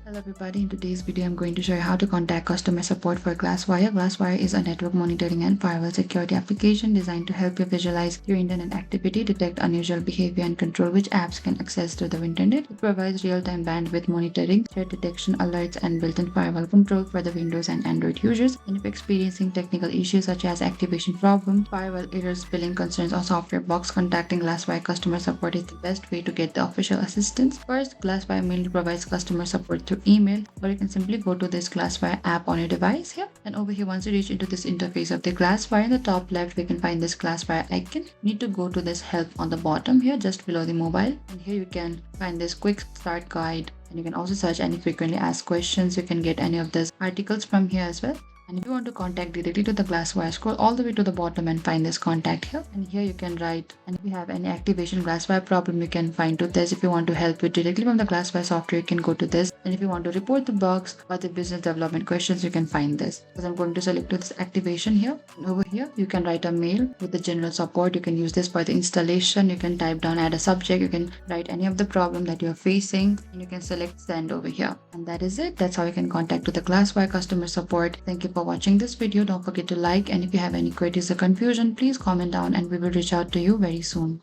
Hello everybody, in today's video I'm going to show you how to contact customer support for GlassWire. GlassWire is a network monitoring and firewall security application designed to help you visualize your internet activity, detect unusual behavior and control which apps can access through the internet. It provides real-time bandwidth monitoring, threat detection alerts and built-in firewall control for the Windows and Android users. And if experiencing technical issues such as activation problem, firewall errors, billing concerns or software bugs, contacting GlassWire customer support is the best way to get the official assistance. First, GlassWire mainly provides customer support through email, or you can simply go to this GlassWire app on your device here. And over here, once you reach into this interface of the GlassWire, in the top left we can find this GlassWire icon. You need to go to this help on the bottom here, just below the mobile, and here you can find this quick start guide, and you can also search any frequently asked questions. You can get any of these articles from here as well. And if you want to contact directly to the GlassWire, scroll all the way to the bottom and find this contact here. And here you can write, and if you have any activation GlassWire problem, you can find to this. If you want to help you directly from the GlassWire software, you can go to this. And if you want to report the bugs or the business development questions, you can find this. Because I'm going to select this activation here. And over here, you can write a mail with the general support. You can use this for the installation. You can type down, add a subject. You can write any of the problem that you're facing. And you can select send over here. And that is it. That's how you can contact to the GlassWire customer support. Thank you for watching this video. Don't forget to like, and if you have any queries or confusion, please comment down and we will reach out to you very soon.